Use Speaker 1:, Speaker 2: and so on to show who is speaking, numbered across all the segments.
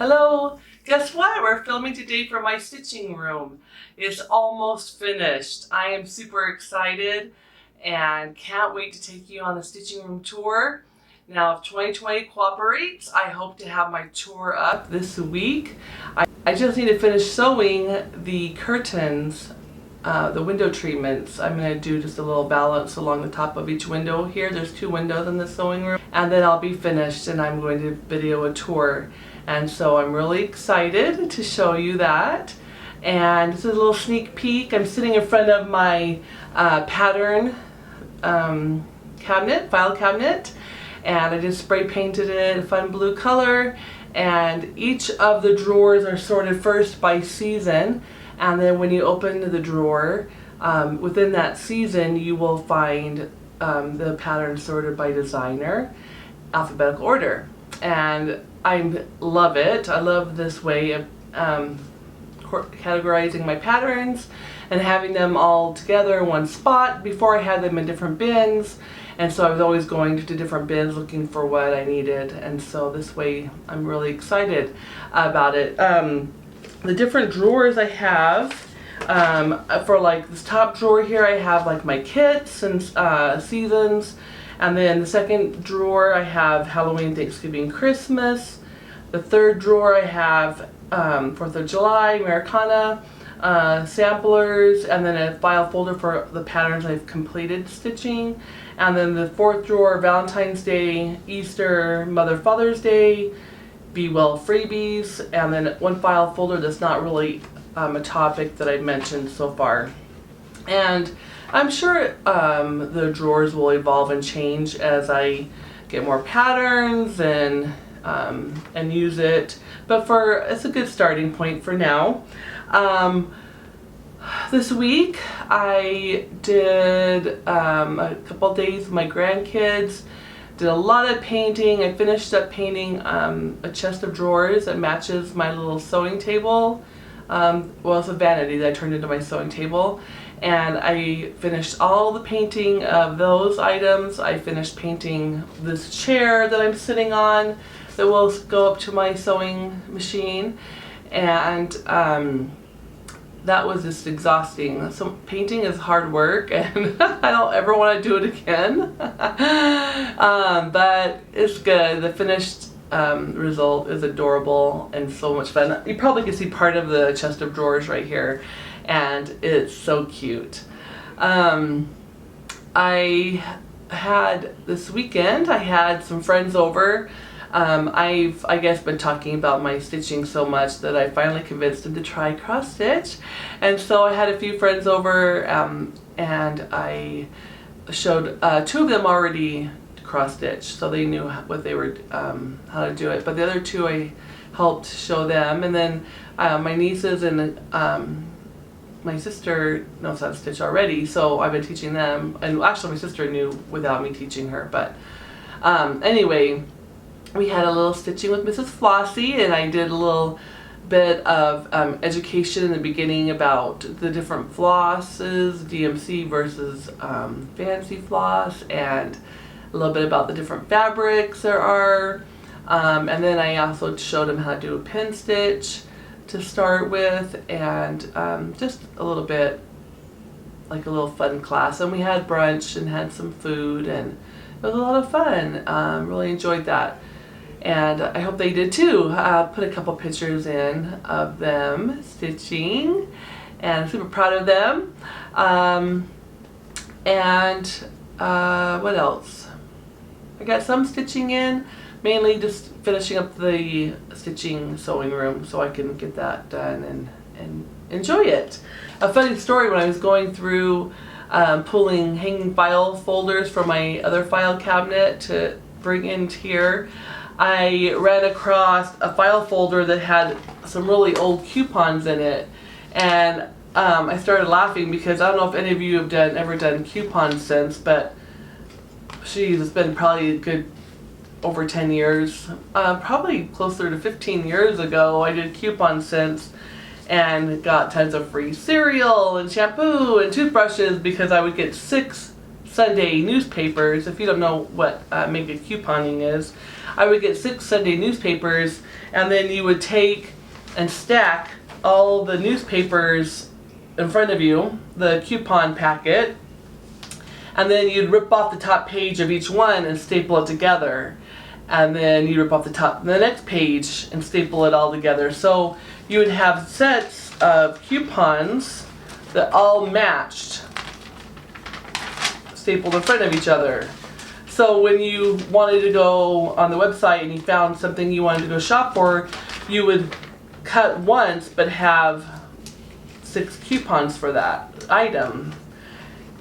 Speaker 1: Hello! Guess what? We're filming today for my stitching room. It's almost finished. I am super excited and can't wait to take you on a stitching room tour. Now, if 2020 cooperates, I hope to have my tour up this week. I just need to finish sewing the curtains, the window treatments. I'm going to do just a little balance along the top of each window here. There's 2 windows in the sewing room. And then I'll be finished and I'm going to video a tour. And so I'm really excited to show you that. And this is a little sneak peek. I'm sitting in front of my pattern cabinet, file cabinet. And I just spray painted it a fun blue color. And each of the drawers are sorted first by season. And then when you open the drawer, within that season, you will find the pattern sorted by designer, alphabetical order. And I love it. I love this way of categorizing my patterns and having them all together in one spot. Before I had them in different bins, and so I was always going to different bins looking for what I needed, and so this way I'm really excited about it. The different drawers I have, for like this top drawer here, I have like my kits and seasons. And then the second drawer I have Halloween, Thanksgiving, Christmas. The third drawer I have 4th of July, Americana, samplers, and then a file folder for the patterns I've completed stitching. And then the 4th drawer, Valentine's Day, Easter, Father's Day, Be Well freebies, and then one file folder that's not really a topic that I've mentioned so far. And I'm sure the drawers will evolve and change as I get more patterns and use it. But it's a good starting point for now. This week I did a couple days with my grandkids. Did a lot of painting. I finished up painting a chest of drawers that matches my little sewing table. Well, it's a vanity that I turned into my sewing table. And I finished all the painting of those items. I finished painting this chair that I'm sitting on that will go up to my sewing machine. And that was just exhausting. So painting is hard work and I don't ever want to do it again. But it's good. The finished result is adorable and so much fun. You probably can see part of the chest of drawers right here. And it's so cute. I had this weekend, I had some friends over. I've, I guess, been talking about my stitching so much that I finally convinced them to try cross stitch. And so I had a few friends over and I showed 2 of them already cross stitch, so they knew what they were, how to do it. But the other 2 I helped show them. And then my nieces and my sister knows how to stitch already, so I've been teaching them. And actually my sister knew without me teaching her, but anyway, we had a little stitching with Mrs. Flossy, and I did a little bit of education in the beginning about the different flosses, DMC versus fancy floss, and a little bit about the different fabrics there are. And then I also showed them how to do a pin stitch to start with, and just a little bit like a little fun class. And we had brunch and had some food, and it was a lot of fun. Really enjoyed that, and I hope they did too. Put a couple pictures in of them stitching, and I'm super proud of them. What else? I got some stitching in, mainly just finishing up the stitching sewing room so I can get that done and enjoy it. A funny story, when I was going through pulling hanging file folders from my other file cabinet to bring into here, I ran across a file folder that had some really old coupons in it, and I started laughing because I don't know if any of you have ever done coupons since, but it's been probably a good over 10 years, probably closer to 15 years ago. I did coupon cents and got tons of free cereal and shampoo and toothbrushes because I would get 6 Sunday newspapers. If you don't know what mega couponing is, I would get 6 Sunday newspapers, and then you would take and stack all the newspapers in front of you, the coupon packet, and then you'd rip off the top page of each one and staple it together. And then you rip off the next page and staple it all together. So you would have sets of coupons that all matched, stapled in front of each other. So when you wanted to go on the website and you found something you wanted to go shop for, you would cut once but have 6 coupons for that item.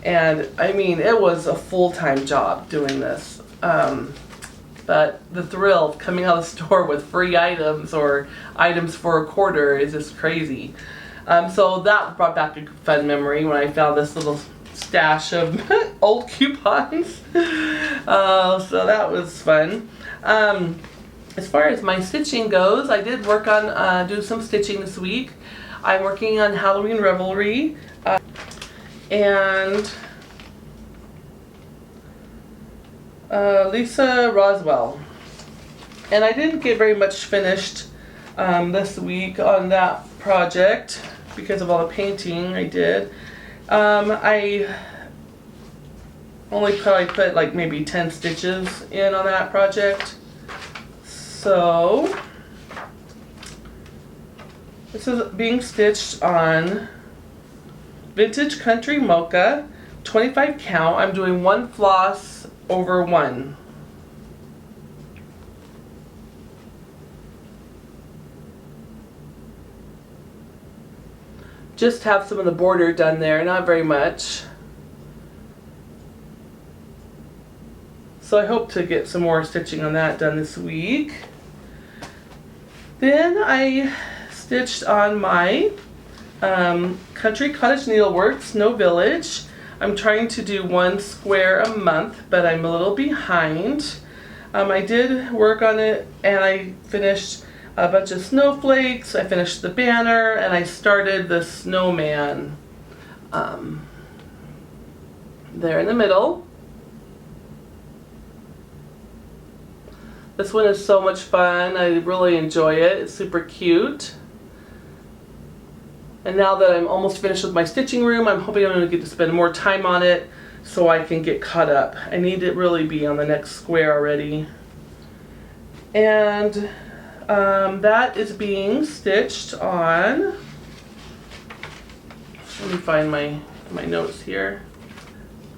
Speaker 1: And I mean, it was a full-time job doing this. But the thrill of coming out of the store with free items or items for a quarter is just crazy. So that brought back a fun memory when I found this little stash of old coupons. So that was fun. As far as my stitching goes, I did work on do some stitching this week. I'm working on Halloween Revelry. And Lisa Roswell. And I didn't get very much finished this week on that project because of all the painting I did. I only probably put like maybe 10 stitches in on that project. So this is being stitched on Vintage Country Mocha, 25 count. I'm doing 1 floss over 1. Just have some of the border done there, not very much. So I hope to get some more stitching on that done this week. Then I stitched on my Country Cottage Needlework Snow Village. I'm trying to do 1 square a month, but I'm a little behind. I did work on it and I finished a bunch of snowflakes, I finished the banner, and I started the snowman there in the middle. This one is so much fun. I really enjoy it. It's super cute. And now that I'm almost finished with my stitching room, I'm hoping I'm going to get to spend more time on it so I can get caught up. I need to really be on the next square already. And that is being stitched on, let me find my notes here,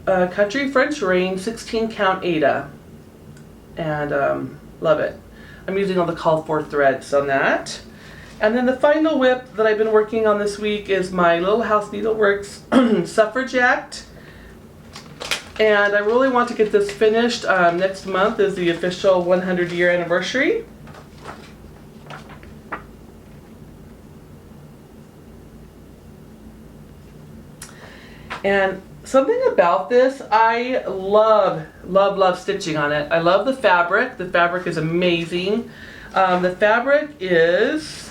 Speaker 1: Country French Rain 16 count Ada. And love it. I'm using all the call for threads on that. And then the final whip that I've been working on this week is my Little House Needleworks Suffragette. And I really want to get this finished. Next month is the official 100-year anniversary. And something about this, I love stitching on it. I love the fabric. The fabric is amazing. The fabric is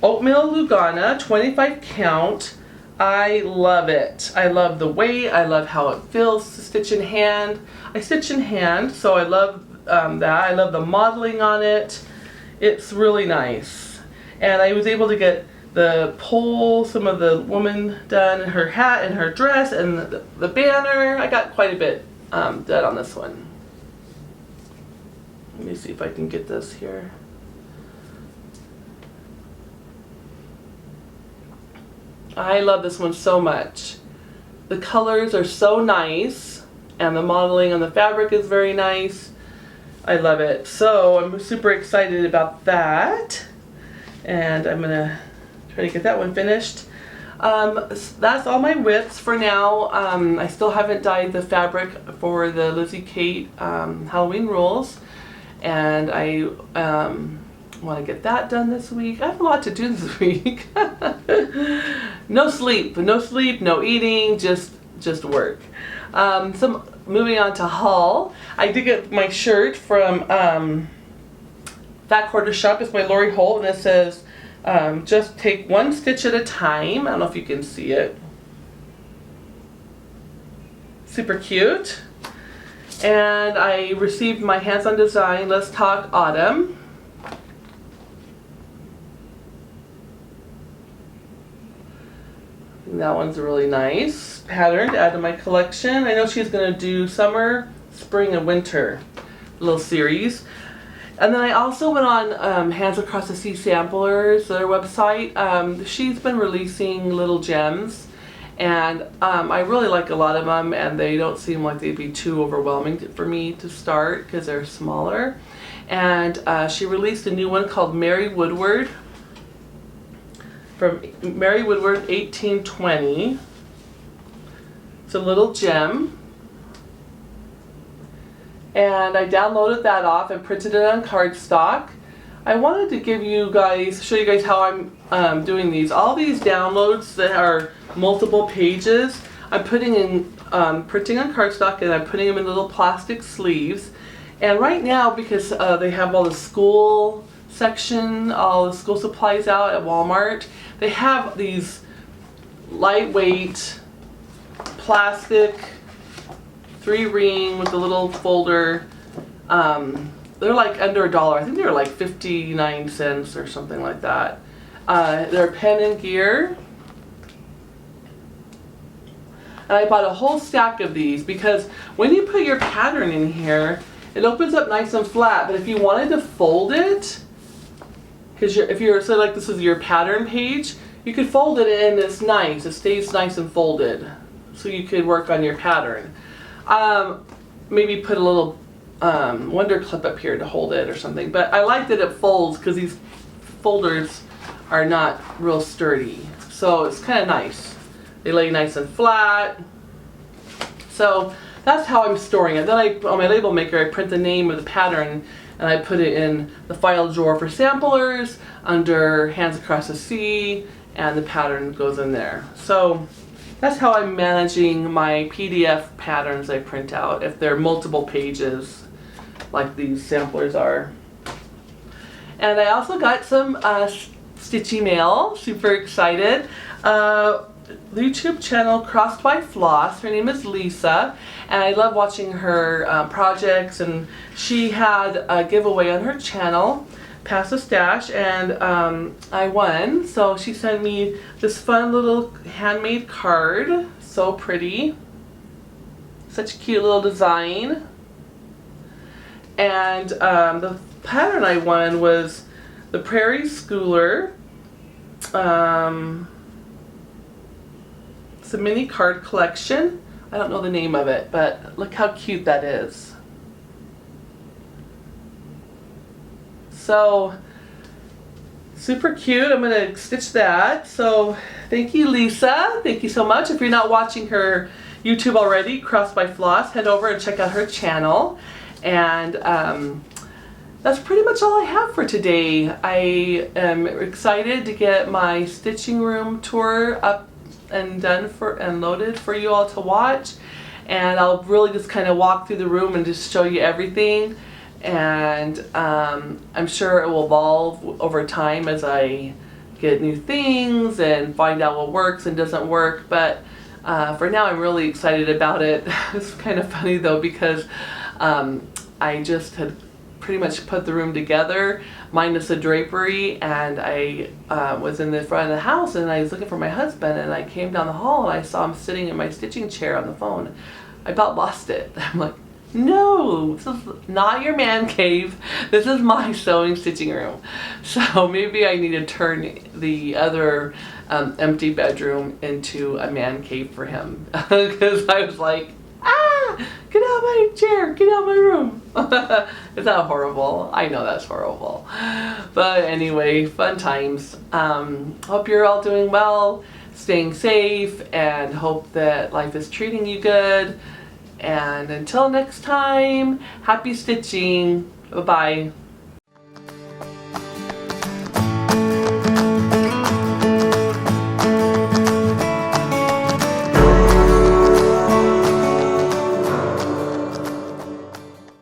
Speaker 1: Oatmeal Lugana, 25 count. I love it. I love the weight. I love how it feels to stitch in hand. I stitch in hand, so I love that. I love the modeling on it. It's really nice. And I was able to get the pole, some of the woman done, her hat and her dress, and the banner. I got quite a bit done on this one. Let me see if I can get this here. I love this one so much. The colors are so nice, and the modeling on the fabric is very nice. I love it. So I'm super excited about that, and I'm gonna try to get that one finished. That's all my whips for now. I still haven't dyed the fabric for the Lizzie Kate Halloween Rules, and I want to get that done this week. I have a lot to do this week. No sleep, no eating, just work. So moving on to haul. I did get my shirt from Fat Quarter Shop. It's by Lori Holt, and it says just take 1 stitch at a time. I don't know if you can see it. Super cute. And I received my hands-on design, Let's Talk Autumn. And that one's really nice pattern to add to my collection. I know she's going to do summer, spring, and winter little series. And then I also went on Hands Across the Sea Samplers, their website. She's been releasing little gems, and I really like a lot of them, and they don't seem like they'd be too overwhelming for me to start because they're smaller. And she released a new one called Mary Woodward, from Mary Woodward 1820. It's a little gem. And I downloaded that off and printed it on cardstock. I wanted to show you guys how I'm doing these. All these downloads that are multiple pages, I'm putting in, printing on cardstock, and I'm putting them in little plastic sleeves. And right now, because they have all the school section, all the school supplies out at Walmart, they have these lightweight plastic 3-ring with a little folder. They're like under $1. I think they're like 59 cents or something like that. They're pen and gear. And I bought a whole stack of these because when you put your pattern in here, it opens up nice and flat. But if you wanted to fold it, because if you're, so like this is your pattern page, you could fold it in. It's nice. It stays nice and folded, so you could work on your pattern. Maybe put a little Wonder Clip up here to hold it or something. But I like that it folds because these folders are not real sturdy. So it's kind of nice. They lay nice and flat. So that's how I'm storing it. Then on my label maker, I print the name of the pattern and I put it in the file drawer for samplers under Hands Across the Sea, and the pattern goes in there. So that's how I'm managing my PDF patterns I print out if they're multiple pages like these samplers are. And I also got some stitchy mail, super excited. YouTube channel Crossed by Floss. Her name is Lisa, and I love watching her projects, and she had a giveaway on her channel, Pass the Stash, and I won. So she sent me this fun little handmade card. So pretty. Such a cute little design. And the pattern I won was the Prairie Schooler. It's a mini card collection. I don't know the name of it, but look how cute that is. So super cute. I'm going to stitch that. So thank you, Lisa. Thank you so much. If you're not watching her YouTube already, Crossed by Floss, head over and check out her channel. And that's pretty much all I have for today. I am excited to get my stitching room tour up and done and loaded for you all to watch, and I'll really just kind of walk through the room and just show you everything, and I'm sure it will evolve over time as I get new things and find out what works and doesn't work, but for now I'm really excited about it. It's kind of funny though, because I just had pretty much put the room together minus the drapery, and I was in the front of the house and I was looking for my husband, and I came down the hall and I saw him sitting in my stitching chair on the phone. I about lost it. I'm like, no, this is not your man cave. This is my sewing stitching room. So maybe I need to turn the other empty bedroom into a man cave for him, because I was like, get out of my chair, get out of my room. Is that horrible? I know that's horrible. But anyway, fun times. Hope you're all doing well, staying safe, and hope that life is treating you good. And until next time, happy stitching. Bye-bye.